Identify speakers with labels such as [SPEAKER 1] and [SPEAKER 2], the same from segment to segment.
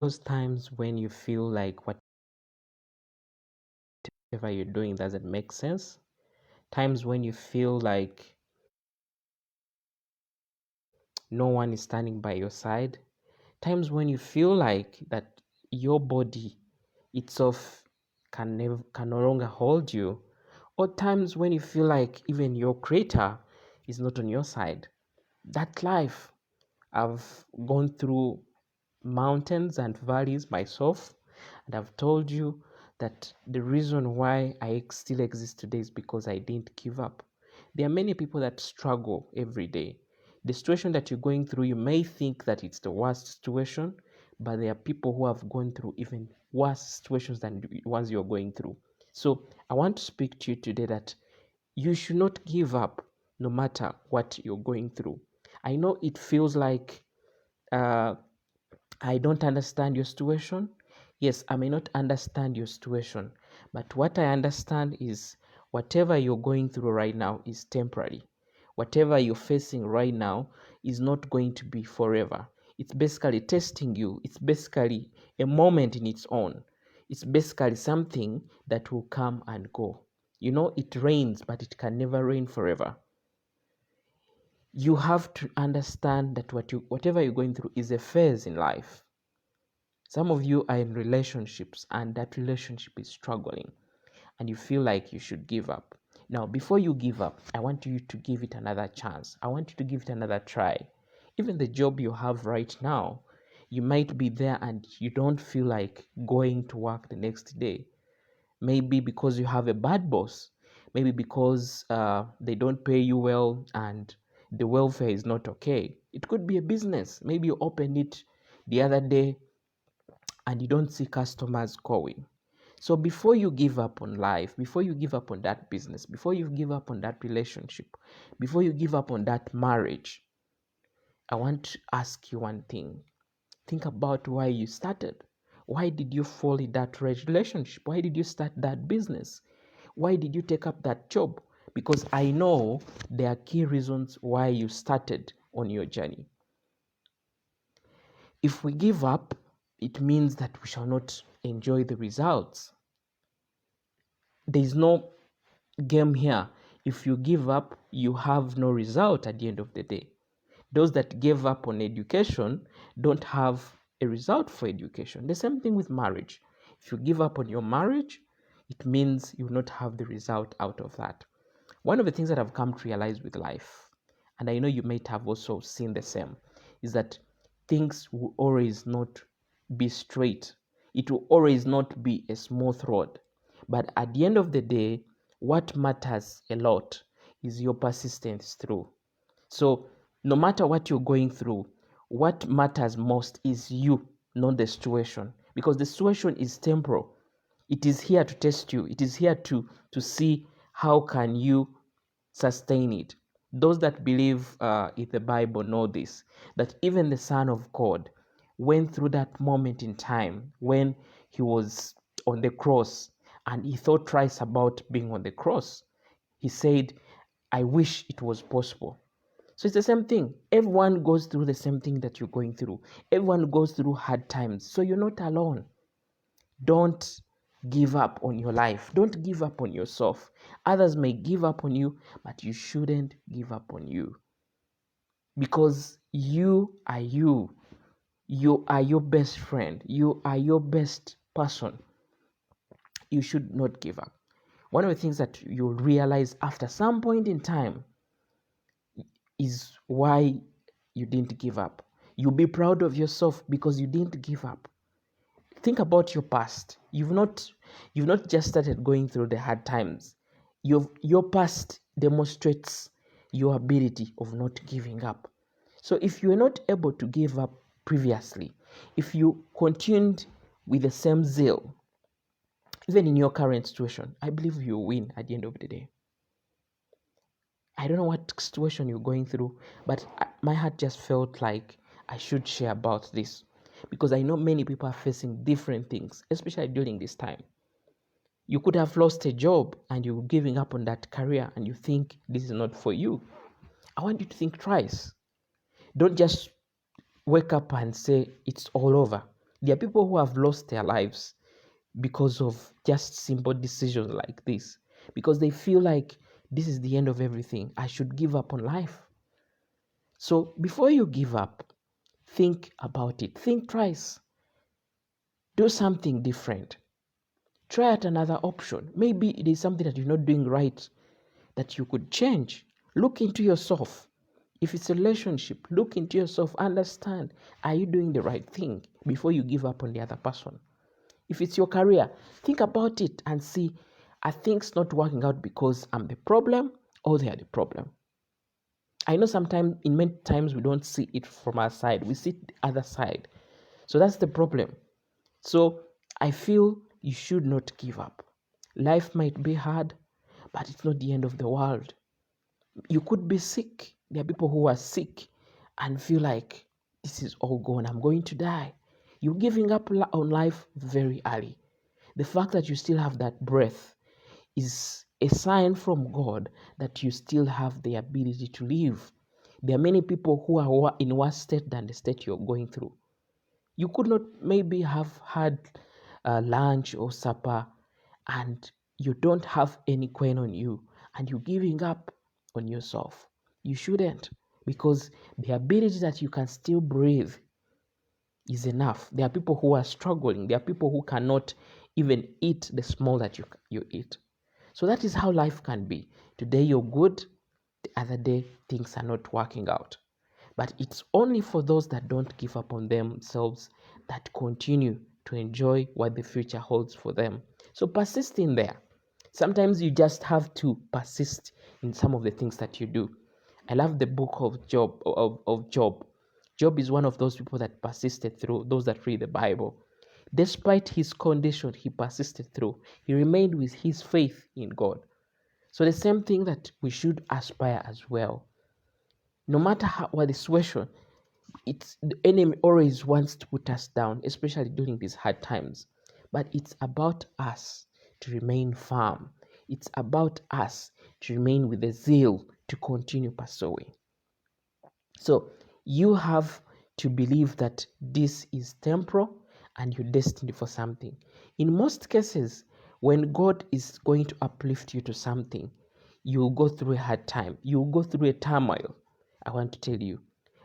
[SPEAKER 1] those times when you feel like whatever you're doing doesn't make sense, times when you feel like no one is standing by your side, times when you feel like that your body itself can no longer hold you, or times when you feel like even your creator is not on your side. That life, I've gone through mountains and valleys myself, and I've told you that the reason why I still exist today is because I didn't give up. There are many people that struggle every day. The situation that you're going through, you may think that it's the worst situation, but there are people who have gone through even worse situations than the ones you're going through. So I want to speak to you today that you should not give up no matter what you're going through. I know it feels like uh, I don't understand your situation. Yes, I may not understand your situation, but what I understand is whatever you're going through right now is temporary. Whatever you're facing right now is not going to be forever. It's basically testing you, it's basically a moment in its own. It's basically something that will come and go. You know, it rains, but it can never rain forever. You have to understand that whatever you're going through is a phase in life. Some of you are in relationships and that relationship is struggling and you feel like you should give up. Now, before you give up, I want you to give it another chance. I want you to give it another try. Even the job you have right now, you might be there and you don't feel like going to work the next day. Maybe because you have a bad boss. Maybe because they don't pay you well and the welfare is not okay. It could be a business. Maybe you opened it the other day and you don't see customers going. So before you give up on life, before you give up on that business, before you give up on that relationship, before you give up on that marriage, I want to ask you one thing. Think about why you started. Why did you fall in that relationship? Why did you start that business? Why did you take up that job? Because I know there are key reasons why you started on your journey. If we give up, it means that we shall not enjoy the results. There is no game here. If you give up, you have no result at the end of the day. Those that gave up on education don't have a result for education. The same thing with marriage. If you give up on your marriage, it means you will not have the result out of that. One of the things that I've come to realize with life, and I know you might have also seen the same, is that things will always not be straight. It will always not be a smooth road. But at the end of the day, what matters a lot is your persistence through. So, no matter what you're going through, what matters most is you, not the situation. Because the situation is temporal. It is here to test you. It is here to see how can you sustain it. Those that believe in the Bible know this, that even the Son of God went through that moment in time when he was on the cross and he thought twice about being on the cross. He said, I wish it was possible. So it's the same thing. Everyone goes through the same thing that you're going through. Everyone goes through hard times. So you're not alone. Don't give up on your life. Don't give up on yourself. Others may give up on you, but you shouldn't give up on you. Because you are you. You are your best friend. You are your best person. You should not give up. One of the things that you'll realize after some point in time is why you didn't give up. You'll be proud of yourself because you didn't give up. Think about your past. You've not just started going through the hard times. Your past demonstrates your ability of not giving up. So if you were not able to give up previously, if you continued with the same zeal, even in your current situation, I believe you win at the end of the day. I don't know what situation you're going through, but my heart just felt like I should share about this because I know many people are facing different things, especially during this time. You could have lost a job and you're giving up on that career and you think this is not for you. I want you to think twice. Don't just wake up and say it's all over. There are people who have lost their lives because of just simple decisions like this, because they feel like this is the end of everything. I should give up on life. So before you give up, think about it. Think twice. Do something different. Try out another option. Maybe it is something that you're not doing right that you could change. Look into yourself. If it's a relationship, look into yourself. Understand, are you doing the right thing before you give up on the other person? If it's your career, think about it and see, are things not working out because I'm the problem or they are the problem? I know sometimes, in many times, we don't see it from our side. We see the other side. So that's the problem. So I feel you should not give up. Life might be hard, but it's not the end of the world. You could be sick. There are people who are sick and feel like this is all gone. I'm going to die. You're giving up on life very early. The fact that you still have that breath is a sign from God that you still have the ability to live. There are many people who are in worse state than the state you're going through. You could not maybe have had lunch or supper and you don't have any coin on you and you're giving up on yourself. You shouldn't, because the ability that you can still breathe is enough. There are people who are struggling. There are people who cannot even eat the small that you eat. So that is how life can be. Today you're good, the other day things are not working out. But it's only for those that don't give up on themselves that continue to enjoy what the future holds for them. So persist in there. Sometimes you just have to persist in some of the things that you do. I love the book of Job. Job is one of those people that persisted through, those that read the Bible. Despite his condition, he persisted through. He remained with his faith in God. So the same thing that we should aspire as well. No matter what the situation, it's the enemy always wants to put us down, especially during these hard times. But it's about us to remain firm. It's about us to remain with the zeal to continue pursuing. So you have to believe that this is temporal and you're destined for something. In most cases, when God is going to uplift you to something, you'll go through a hard time. You'll go through a turmoil, I want to tell you.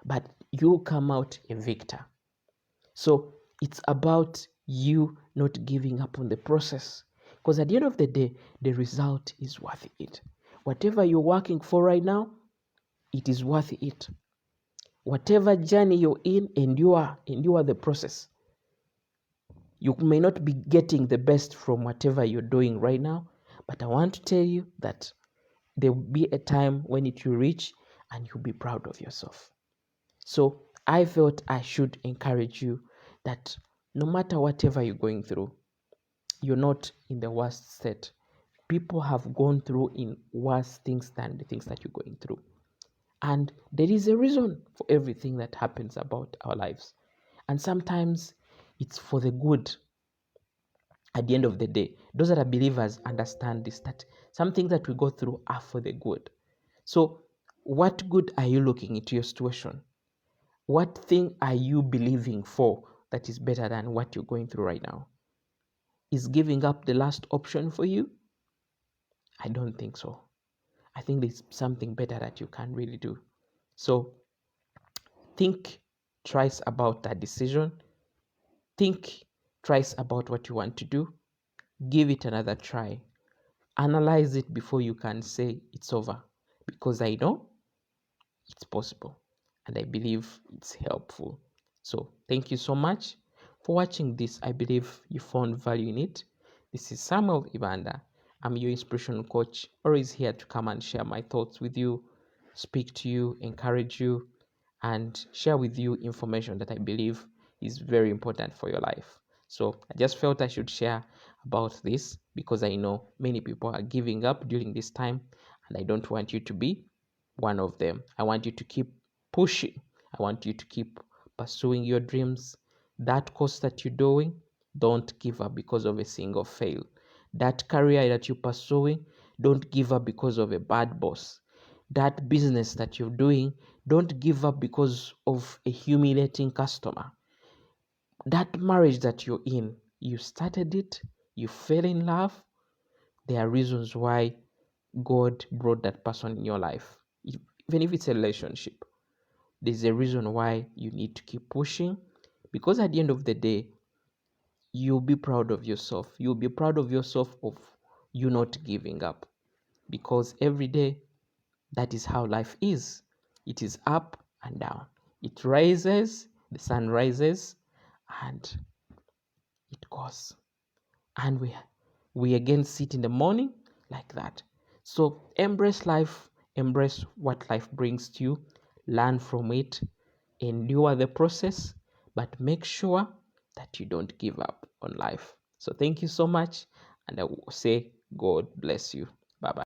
[SPEAKER 1] But you'll come out a victor. So it's about you not giving up on the process. Because at the end of the day, the result is worth it. Whatever you're working for right now, it is worth it. Whatever journey you're in, endure the process. You may not be getting the best from whatever you're doing right now, but I want to tell you that there will be a time when it will reach and you'll be proud of yourself. So I felt I should encourage you that no matter whatever you're going through, you're not in the worst state. People have gone through in worse things than the things that you're going through. And there is a reason for everything that happens about our lives. And sometimes it's for the good. At the end of the day, those that are believers understand this, that some things that we go through are for the good. So what good are you looking into your situation? What thing are you believing for that is better than what you're going through right now? Is giving up the last option for you? I don't think so. I think there's something better that you can really do. So think twice about that decision. Think twice about what you want to do. Give it another try. Analyze it before you can say it's over. Because I know it's possible. And I believe it's helpful. So thank you so much for watching this. I believe you found value in it. This is Samuel Ibanda. I'm your inspirational coach, always here to come and share my thoughts with you, speak to you, encourage you, and share with you information that I believe is very important for your life. So I just felt I should share about this because I know many people are giving up during this time, and I don't want you to be one of them. I want you to keep pushing. I want you to keep pursuing your dreams. That course that you're doing, don't give up because of a single fail. That career that you're pursuing, don't give up because of a bad boss. That business that you're doing, don't give up because of a humiliating customer. That marriage that you're in, you started it, you fell in love. There are reasons why God brought that person in your life. Even if it's a relationship, there's a reason why you need to keep pushing, because at the end of the day, you'll be proud of yourself. You'll be proud of yourself of you not giving up, because every day, that is how life is. It is up and down. It rises, the sun rises, and it goes. And we again sit in the morning like that. So embrace life, embrace what life brings to you, learn from it, endure the process, but make sure that you don't give up on life. So thank you so much, and I will say God bless you. Bye bye.